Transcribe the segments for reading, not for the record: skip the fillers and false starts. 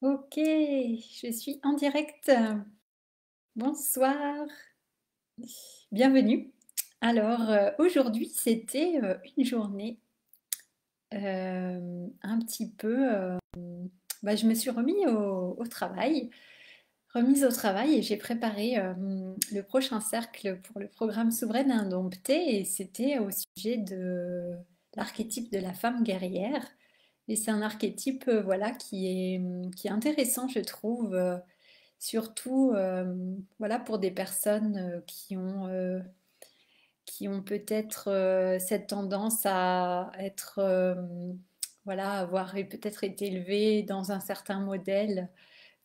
Ok, je suis en direct. Bonsoir, bienvenue. Alors, aujourd'hui, c'était une journée un petit peu. Je me suis remise au travail et j'ai préparé le prochain cercle pour le programme Souveraine Indomptée et c'était au sujet de l'archétype de la femme guerrière. Et c'est un archétype voilà, qui est intéressant, je trouve. Surtout voilà, pour des personnes qui ont peut-être cette tendance à être, voilà, avoir peut-être été élevées dans un certain modèle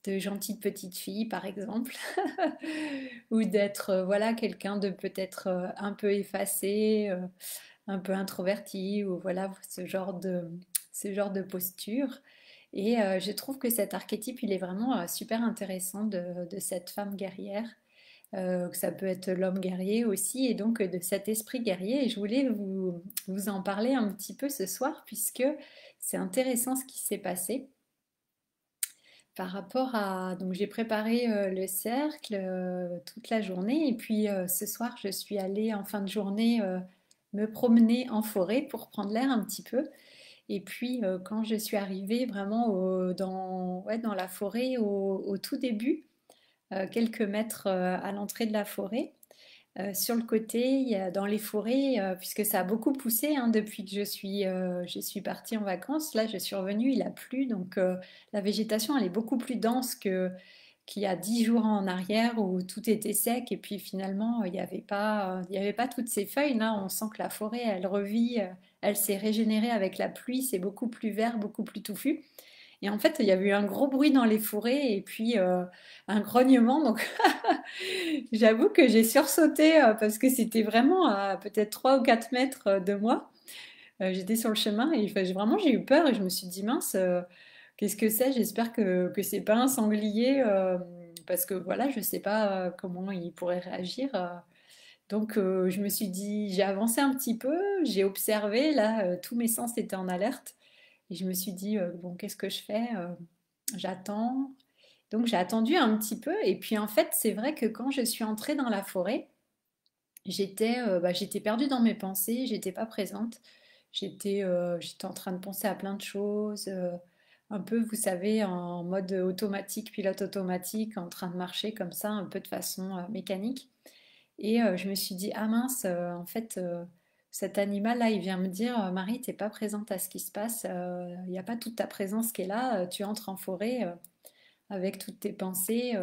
de gentille petite fille, par exemple, ou d'être voilà, quelqu'un de peut-être un peu effacé, un peu introverti, ou voilà, ce genre de posture. Et je trouve que cet archétype, il est vraiment super intéressant de cette femme guerrière, que ça peut être l'homme guerrier aussi, et donc de cet esprit guerrier. Et je voulais vous en parler un petit peu ce soir, puisque c'est intéressant ce qui s'est passé par rapport à... Donc j'ai préparé le cercle toute la journée, et puis ce soir, je suis allée en fin de journée me promener en forêt pour prendre l'air un petit peu. Et puis, quand je suis arrivée vraiment dans la forêt au tout début, quelques mètres à l'entrée de la forêt, sur le côté, dans les forêts, puisque ça a beaucoup poussé hein, depuis que je suis partie en vacances. Là, je suis revenue, il a plu, donc la végétation, elle est beaucoup plus dense qu'il y a 10 jours en arrière où tout était sec et puis finalement il y avait pas toutes ces feuilles là. On sent que la forêt elle revit, elle s'est régénérée avec la pluie, c'est beaucoup plus vert, beaucoup plus touffu. Et en fait il y avait eu un gros bruit dans les forêts et puis un grognement. Donc j'avoue que j'ai sursauté parce que c'était vraiment à peut-être 3 ou 4 mètres de moi. J'étais sur le chemin et enfin, vraiment j'ai eu peur et je me suis dit mince, qu'est-ce que c'est? J'espère que c'est pas un sanglier parce que voilà, je sais pas comment il pourrait réagir. Donc je me suis dit, j'ai avancé un petit peu, j'ai observé, là tous mes sens étaient en alerte et je me suis dit bon, qu'est-ce que je fais? J'attends. Donc j'ai attendu un petit peu et puis en fait, c'est vrai que quand je suis entrée dans la forêt, j'étais perdue dans mes pensées, j'étais pas présente. J'étais en train de penser à plein de choses, un peu, vous savez, en mode automatique, pilote automatique, en train de marcher comme ça, un peu de façon mécanique. Et je me suis dit, ah mince, en fait, cet animal-là, il vient me dire, Marie, t'es pas présente à ce qui se passe, il n'y a pas toute ta présence qui est là, tu entres en forêt avec toutes tes pensées,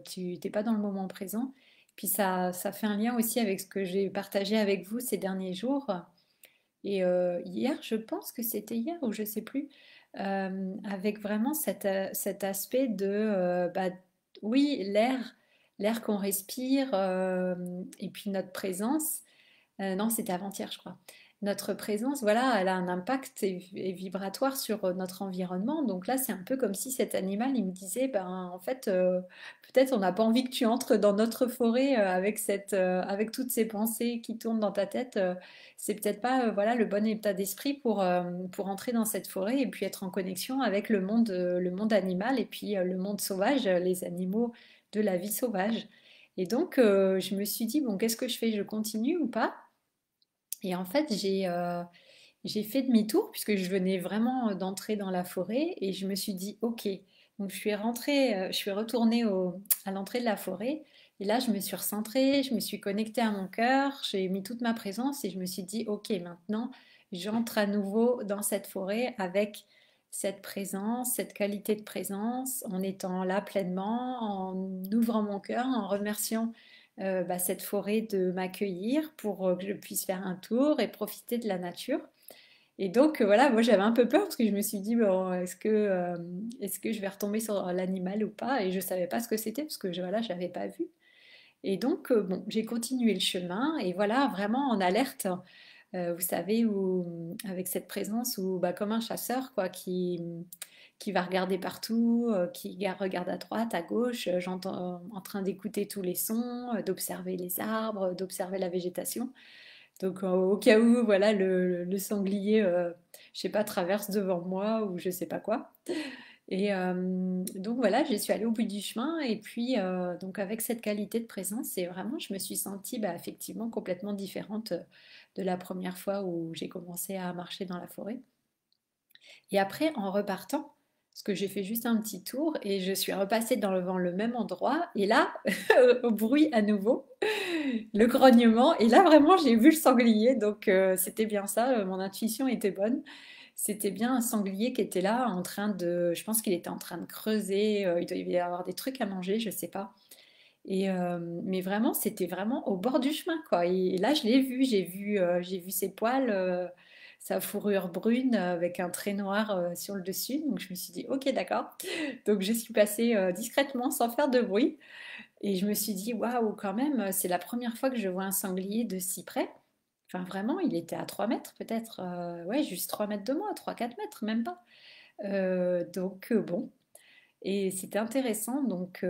tu t'es pas dans le moment présent. Puis ça fait un lien aussi avec ce que j'ai partagé avec vous ces derniers jours. Et hier, je pense que c'était hier ou je sais plus, avec vraiment cet aspect de, oui, l'air qu'on respire, et puis notre présence. Non, c'était avant-hier, je crois. Notre présence, voilà, elle a un impact et vibratoire sur notre environnement. Donc là, c'est un peu comme si cet animal, il me disait, ben, en fait, peut-être on n'a pas envie que tu entres dans notre forêt avec toutes ces pensées qui tournent dans ta tête. C'est peut-être pas, voilà, le bon état d'esprit pour entrer dans cette forêt et puis être en connexion avec le monde animal et puis le monde sauvage, les animaux de la vie sauvage. Et donc, je me suis dit, bon, qu'est-ce que je fais? Je continue ou pas? Et en fait, j'ai fait demi-tour puisque je venais vraiment d'entrer dans la forêt et je me suis dit, ok. Donc je suis rentrée, je suis retournée à l'entrée de la forêt et là, je me suis recentrée, je me suis connectée à mon cœur, j'ai mis toute ma présence et je me suis dit, ok, maintenant, j'entre à nouveau dans cette forêt avec cette présence, cette qualité de présence, en étant là pleinement, en ouvrant mon cœur, en remerciant cette forêt de m'accueillir pour que je puisse faire un tour et profiter de la nature. Et donc voilà, moi j'avais un peu peur parce que je me suis dit, bon, est-ce que je vais retomber sur l'animal ou pas? Et je savais pas ce que c'était parce que voilà, je l'avais pas vu. Et donc bon, j'ai continué le chemin et voilà, vraiment en alerte, vous savez, avec cette présence ou comme un chasseur quoi, qui va regarder partout, regarde à droite, à gauche, j'entends en train d'écouter tous les sons, d'observer les arbres, d'observer la végétation. Donc au cas où voilà le sanglier je sais pas traverse devant moi ou je sais pas quoi. Et donc voilà, je suis allée au bout du chemin et puis donc avec cette qualité de présence, c'est vraiment, je me suis sentie bah, effectivement complètement différente de la première fois où j'ai commencé à marcher dans la forêt. Et après, en repartant, parce que j'ai fait juste un petit tour et je suis repassée devant le même endroit et là, au bruit à nouveau, le grognement et là vraiment j'ai vu le sanglier donc c'était bien ça, mon intuition était bonne. C'était bien un sanglier qui était là en train de, je pense qu'il était en train de creuser, il devait y avoir des trucs à manger, je sais pas. Et mais vraiment, c'était vraiment au bord du chemin, quoi. Et là, je l'ai vu, j'ai vu ses poils, sa fourrure brune avec un trait noir sur le dessus. Donc je me suis dit, ok, d'accord. Donc je suis passée discrètement sans faire de bruit. Et je me suis dit, waouh, quand même, c'est la première fois que je vois un sanglier de si près. Enfin, vraiment, il était à 3 mètres peut-être. Ouais, juste 3 mètres de moi, 3 4 mètres, même pas. Donc bon, et c'était intéressant. Donc,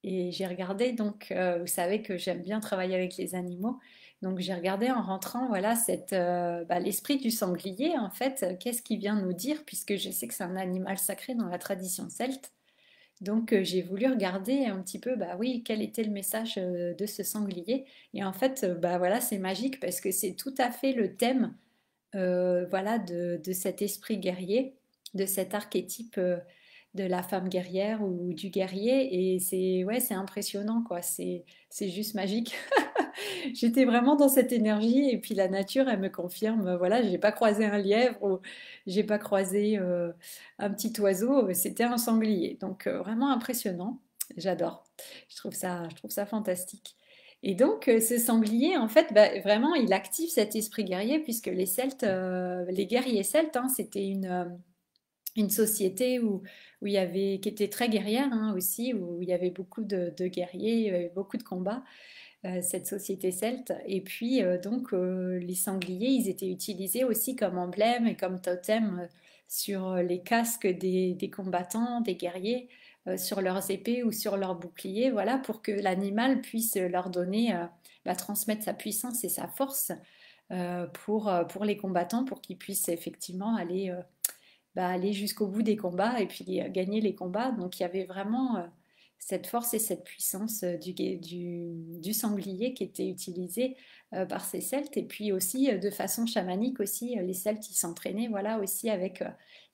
et j'ai regardé, donc, vous savez que j'aime bien travailler avec les animaux. Donc j'ai regardé en rentrant, voilà, bah, l'esprit du sanglier, en fait, qu'est-ce qu'il vient nous dire, puisque je sais que c'est un animal sacré dans la tradition celte. Donc j'ai voulu regarder un petit peu, bah oui, quel était le message de ce sanglier. Et en fait, bah voilà, c'est magique parce que c'est tout à fait le thème, voilà, de cet esprit guerrier, de cet archétype de la femme guerrière ou du guerrier. Et c'est ouais, c'est impressionnant, quoi. C'est juste magique. J'étais vraiment dans cette énergie et puis la nature, elle me confirme, voilà, j'ai pas croisé un lièvre ou j'ai pas croisé un petit oiseau, c'était un sanglier. Donc vraiment impressionnant. J'adore. Je trouve ça fantastique. Et donc ce sanglier, en fait, bah, vraiment, il active cet esprit guerrier puisque les Celtes, les guerriers celtes, hein, c'était une société où il y avait, qui était très guerrière hein, aussi, où il y avait beaucoup de guerriers, il y avait beaucoup de combats cette société celte. Et puis, donc, les sangliers, ils étaient utilisés aussi comme emblème et comme totem sur les casques des combattants, des guerriers, sur leurs épées ou sur leurs boucliers, voilà, pour que l'animal puisse leur donner, bah, transmettre sa puissance et sa force pour les combattants, pour qu'ils puissent effectivement aller, bah, aller jusqu'au bout des combats et puis gagner les combats. Donc il y avait vraiment cette force et cette puissance du sanglier qui était utilisée par ces Celtes. Et puis aussi de façon chamanique aussi, les Celtes ils s'entraînaient voilà aussi avec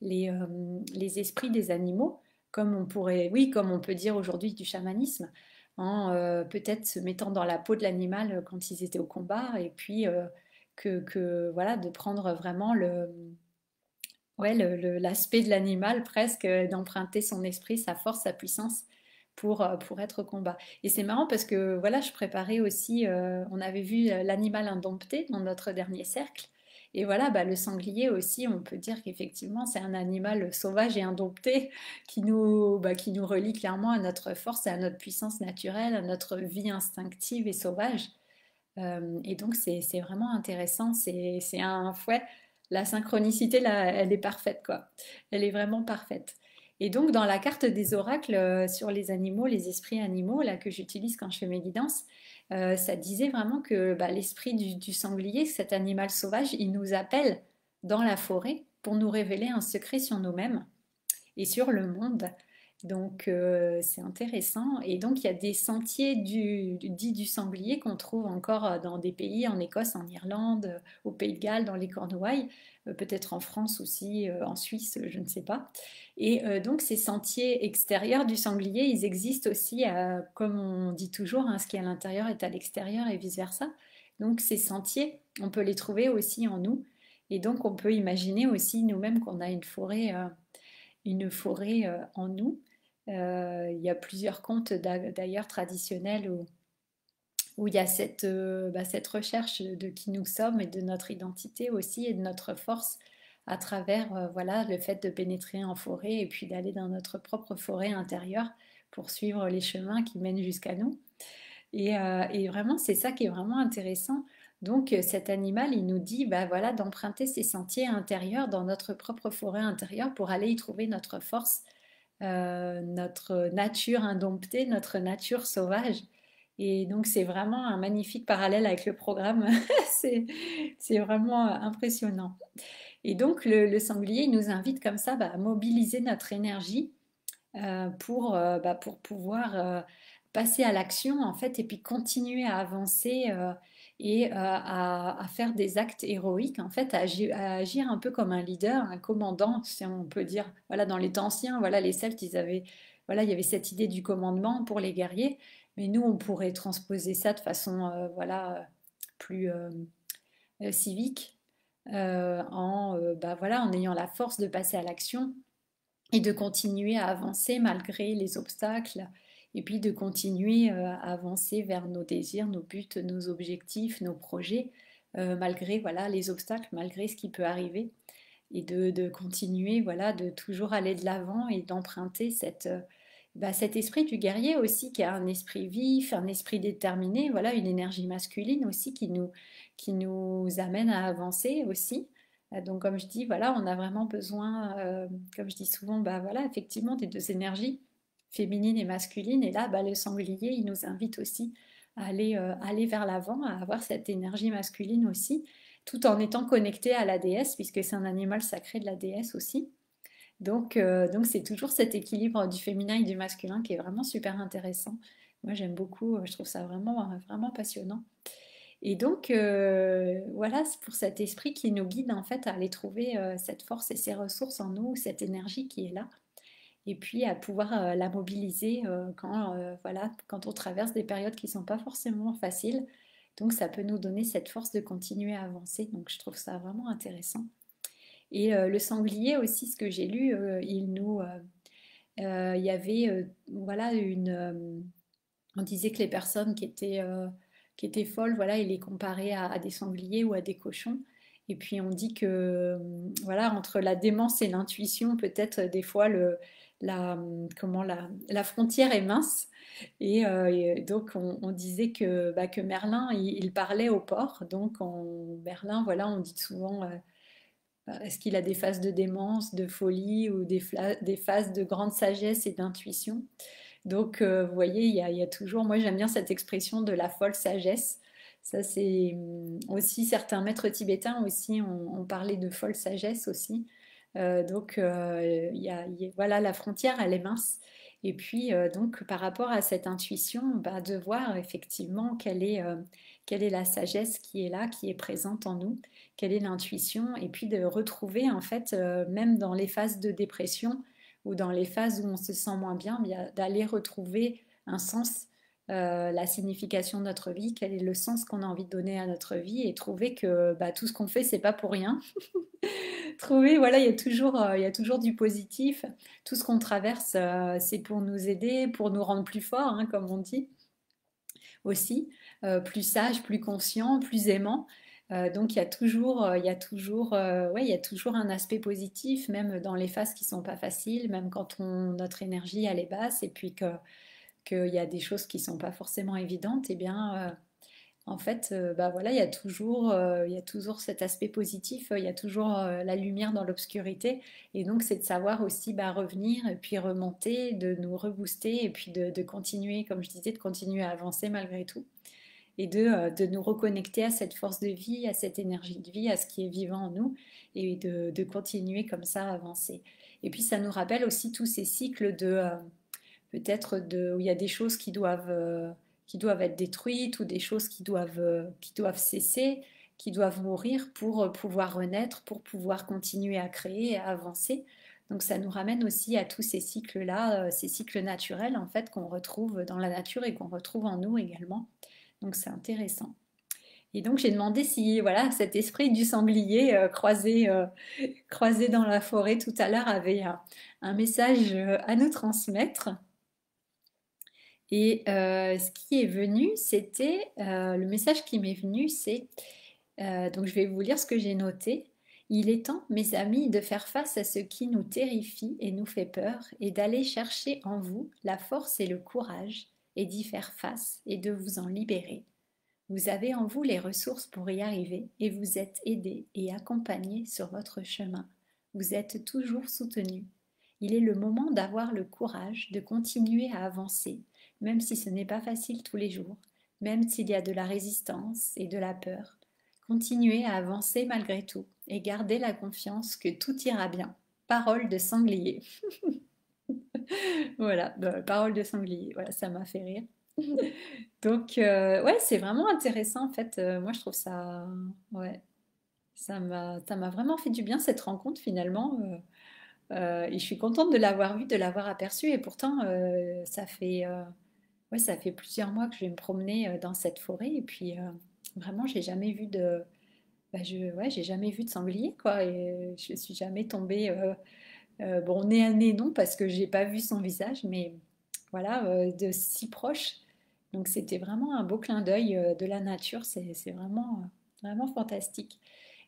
les esprits des animaux, comme on pourrait, oui, comme on peut dire aujourd'hui du chamanisme, en peut-être se mettant dans la peau de l'animal quand ils étaient au combat et puis voilà de prendre vraiment ouais, l'aspect de l'animal presque, d'emprunter son esprit, sa force, sa puissance pour être au combat. Et c'est marrant parce que voilà, je préparais aussi, on avait vu l'animal indompté dans notre dernier cercle. Et voilà, bah, le sanglier aussi, on peut dire qu'effectivement, c'est un animal sauvage et indompté bah, qui nous relie clairement à notre force et à notre puissance naturelle, à notre vie instinctive et sauvage. Et donc, c'est vraiment intéressant. C'est un fouet. La synchronicité, là, elle est parfaite, quoi. Elle est vraiment parfaite. Et donc, dans la carte des oracles sur les animaux, les esprits animaux, là, que j'utilise quand je fais mes guidances, ça disait vraiment que bah, l'esprit du sanglier, cet animal sauvage, il nous appelle dans la forêt pour nous révéler un secret sur nous-mêmes et sur le monde. Donc c'est intéressant. Et donc il y a des sentiers dits du sanglier qu'on trouve encore dans des pays, en Écosse, en Irlande, au Pays de Galles, dans les Cornouailles, peut-être en France aussi, en Suisse, je ne sais pas. Et donc ces sentiers extérieurs du sanglier, ils existent aussi, comme on dit toujours, hein, ce qui est à l'intérieur est à l'extérieur et vice-versa. Donc ces sentiers, on peut les trouver aussi en nous. Et donc on peut imaginer aussi nous-mêmes qu'on a une forêt en nous. Il y a plusieurs contes d'ailleurs traditionnels où il y a bah, cette recherche de qui nous sommes et de notre identité aussi et de notre force à travers voilà, le fait de pénétrer en forêt et puis d'aller dans notre propre forêt intérieure pour suivre les chemins qui mènent jusqu'à nous. Et vraiment, c'est ça qui est vraiment intéressant. Donc, cet animal, il nous dit, bah voilà, d'emprunter ces sentiers intérieurs dans notre propre forêt intérieure pour aller y trouver notre force, notre nature indomptée, notre nature sauvage. Et donc, c'est vraiment un magnifique parallèle avec le programme. C'est, c'est vraiment impressionnant. Et donc le sanglier, il nous invite comme ça à mobiliser notre énergie pour pouvoir passer à l'action en fait et puis continuer à avancer et à faire des actes héroïques en fait, à agir un peu comme un leader, un commandant, si on peut dire. Voilà, dans les temps anciens, voilà, les Celtes, ils avaient, voilà, il y avait cette idée du commandement pour les guerriers, mais nous, on pourrait transposer ça de façon, voilà, plus civique, voilà, en ayant la force de passer à l'action et de continuer à avancer malgré les obstacles et puis de continuer à avancer vers nos désirs, nos buts, nos objectifs, nos projets, malgré voilà les obstacles, malgré ce qui peut arriver et de continuer voilà de toujours aller de l'avant et d'emprunter cet esprit du guerrier aussi qui a un esprit vif, un esprit déterminé, voilà une énergie masculine aussi qui nous amène à avancer aussi. Donc comme je dis, voilà, on a vraiment besoin, comme je dis souvent, voilà, effectivement des deux énergies, féminine et masculine. Et là, le sanglier, il nous invite aussi à aller vers l'avant, à avoir cette énergie masculine aussi, tout en étant connecté à la déesse, puisque c'est un animal sacré de la déesse aussi. Donc c'est toujours cet équilibre du féminin et du masculin qui est vraiment super intéressant. Moi, j'aime beaucoup, je trouve ça vraiment, vraiment passionnant. Et donc, voilà, c'est pour cet esprit qui nous guide en fait à aller trouver cette force et ces ressources en nous, cette énergie qui est là, et puis à pouvoir la mobiliser voilà, quand on traverse des périodes qui ne sont pas forcément faciles. Donc, ça peut nous donner cette force de continuer à avancer. Donc, je trouve ça vraiment intéressant. Et le sanglier aussi, ce que j'ai lu, il y avait voilà on disait que les personnes qui étaient folles, voilà, il les comparait à des sangliers ou à des cochons. Et puis on dit que voilà, entre la démence et l'intuition, peut-être des fois la frontière est mince. Et donc on disait que Merlin, il parlait au porc. Donc Merlin, voilà, on dit souvent, est-ce qu'il a des phases de démence, de folie ou des phases de grande sagesse et d'intuition? Donc, vous voyez, il y a toujours, moi j'aime bien cette expression de la folle sagesse. Ça, c'est aussi certains maîtres tibétains aussi ont parlé de folle sagesse aussi. Donc, voilà, la frontière, elle est mince. Et puis, donc, par rapport à cette intuition, de voir effectivement quelle est la sagesse qui est là, qui est présente en nous, quelle est l'intuition, et puis de retrouver, en fait, même dans les phases de dépression, ou dans les phases où on se sent moins bien, d'aller retrouver un sens, la signification de notre vie, quel est le sens qu'on a envie de donner à notre vie et trouver que tout ce qu'on fait, c'est pas pour rien. Trouver, voilà, il y a toujours du positif. Tout ce qu'on traverse, c'est pour nous aider, pour nous rendre plus forts, hein, comme on dit aussi, plus sage, plus conscient, plus aimant. Donc ouais, il y a toujours un aspect positif, même dans les phases qui sont pas faciles, même quand notre énergie elle est basse, et puis qu'il y a des choses qui sont pas forcément évidentes. Et bien, en fait, voilà, il y a toujours cet aspect positif, il y a toujours la lumière dans l'obscurité. Et donc, c'est de savoir aussi revenir et puis remonter, de nous rebooster et puis de continuer, comme je disais, de continuer à avancer malgré tout et de nous reconnecter à cette force de vie, à cette énergie de vie, à ce qui est vivant en nous et de continuer comme ça à avancer. Et puis, ça nous rappelle aussi tous ces cycles peut-être où il y a des choses qui doivent être détruites ou des choses qui doivent cesser, qui doivent mourir pour pouvoir renaître, pour pouvoir continuer à créer et à avancer. Donc ça nous ramène aussi à tous ces cycles-là, ces cycles naturels en fait qu'on retrouve dans la nature et qu'on retrouve en nous également. Donc c'est intéressant. Et donc j'ai demandé si voilà cet esprit du sanglier croisé dans la forêt tout à l'heure avait un message à nous transmettre. Et ce qui est venu, le message qui m'est venu, c'est, donc je vais vous lire ce que j'ai noté. Il est temps, mes amis, de faire face à ce qui nous terrifie et nous fait peur, et d'aller chercher en vous la force et le courage, et d'y faire face, et de vous en libérer. Vous avez en vous les ressources pour y arriver, et vous êtes aidé et accompagné sur votre chemin. Vous êtes toujours soutenu. Il est le moment d'avoir le courage de continuer à avancer, même si ce n'est pas facile tous les jours, même s'il y a de la résistance et de la peur. continuer à avancer malgré tout et garder la confiance que tout ira bien. Parole de sanglier. Voilà, parole de sanglier. Voilà, ça m'a fait rire. Donc, ouais, c'est vraiment intéressant en fait. Moi, je trouve ça, ouais, ça m'a vraiment fait du bien cette rencontre finalement. Et je suis contente de l'avoir vue, de l'avoir aperçue. Et pourtant, ouais, ça fait plusieurs mois que je vais me promener dans cette forêt. Et puis, vraiment, j'ai jamais vu de, ouais, j'ai jamais vu de sanglier, quoi. Et je suis jamais tombée. Bon, nez à nez, non, parce que j'ai pas vu son visage, mais voilà, de si proche. Donc, c'était vraiment un beau clin d'œil de la nature. C'est vraiment, vraiment fantastique.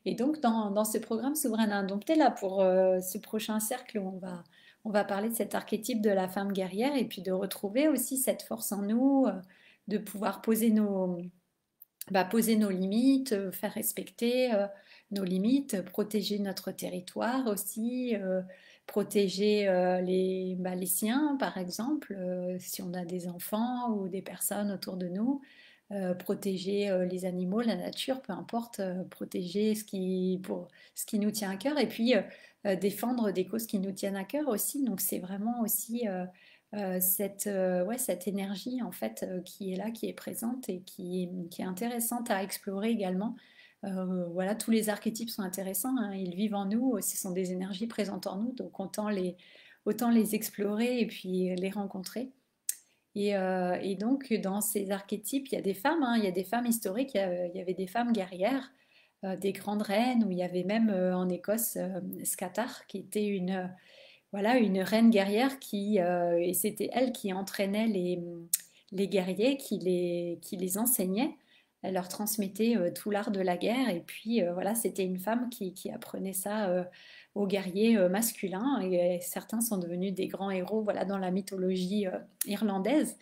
Et donc, dans ce programme Souveraine Indomptée, là, pour ce prochain cercle, on va parler de cet archétype de la femme guerrière et puis de retrouver aussi cette force en nous, de pouvoir poser nos limites, faire respecter nos limites, protéger notre territoire aussi, protéger les siens, par exemple, si on a des enfants ou des personnes autour de nous, protéger les animaux, la nature, peu importe, protéger ce qui nous tient à cœur et puis défendre des causes qui nous tiennent à cœur aussi. Donc c'est vraiment aussi ouais, cette énergie en fait qui est là, qui est présente et qui est intéressante à explorer également. Voilà, tous les archétypes sont intéressants, hein, ils vivent en nous, ce sont des énergies présentes en nous, donc autant les explorer et puis les rencontrer. Et donc, dans ces archétypes, il y a des femmes, hein, il y a des femmes historiques, il y avait des femmes guerrières, des grandes reines, où il y avait même en Écosse Scathach, qui était voilà, une reine guerrière et c'était elle qui entraînait les guerriers, qui les enseignait. Elle leur transmettait tout l'art de la guerre. Et puis, voilà, c'était une femme qui apprenait ça aux guerriers masculins. Et certains sont devenus des grands héros, voilà, dans la mythologie irlandaise.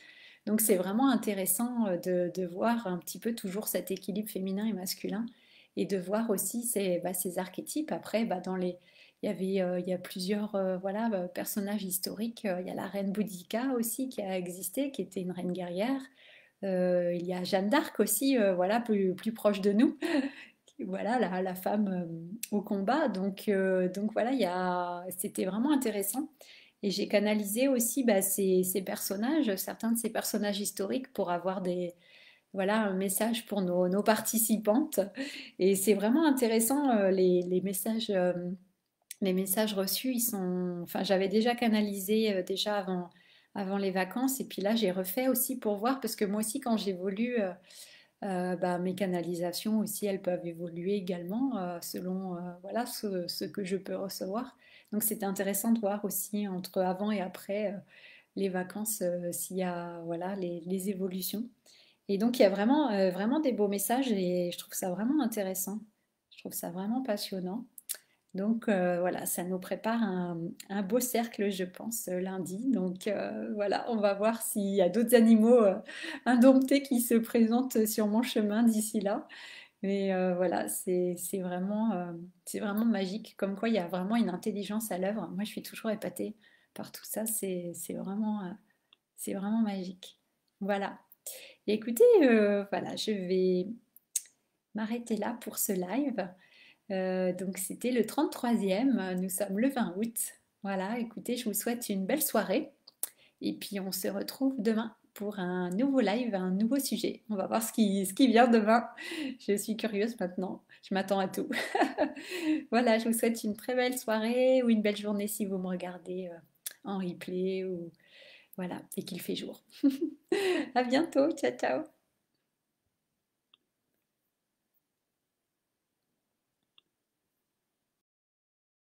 Donc, c'est vraiment intéressant de voir un petit peu toujours cet équilibre féminin et masculin. Et de voir aussi ces archétypes. Après, il y a plusieurs voilà, personnages historiques. Il y a la reine Boudica aussi qui a existé, qui était une reine guerrière. Il y a Jeanne d'Arc aussi, voilà, plus proche de nous. Voilà, la femme au combat. Donc voilà, c'était vraiment intéressant. Et j'ai canalisé aussi ces personnages, certains de ces personnages historiques pour avoir voilà, un message pour nos participantes. Et c'est vraiment intéressant, les messages reçus, enfin, j'avais déjà canalisé déjà avant les vacances, et puis là, j'ai refait aussi pour voir, parce que moi aussi, quand j'évolue, mes canalisations aussi, elles peuvent évoluer également selon voilà, ce que je peux recevoir. Donc, c'était intéressant de voir aussi entre avant et après les vacances, s'il y a voilà, les évolutions. Et donc, il y a vraiment des beaux messages, et je trouve ça vraiment intéressant. Je trouve ça vraiment passionnant. Donc voilà, ça nous prépare un beau cercle, je pense, lundi. Donc voilà, on va voir s'il y a d'autres animaux indomptés qui se présentent sur mon chemin d'ici là. Mais voilà, c'est vraiment magique. Comme quoi, il y a vraiment une intelligence à l'œuvre. Moi, je suis toujours épatée par tout ça. C'est vraiment magique. Voilà. Et écoutez, voilà, je vais m'arrêter là pour ce live. Donc c'était le 33e, nous sommes le 20 août. Voilà, écoutez, je vous souhaite une belle soirée et puis on se retrouve demain pour un nouveau live, un nouveau sujet. On va voir ce qui vient demain. Je suis curieuse maintenant, je m'attends à tout. Voilà, je vous souhaite une très belle soirée ou une belle journée si vous me regardez en replay ou voilà, et qu'il fait jour. À bientôt, ciao ciao.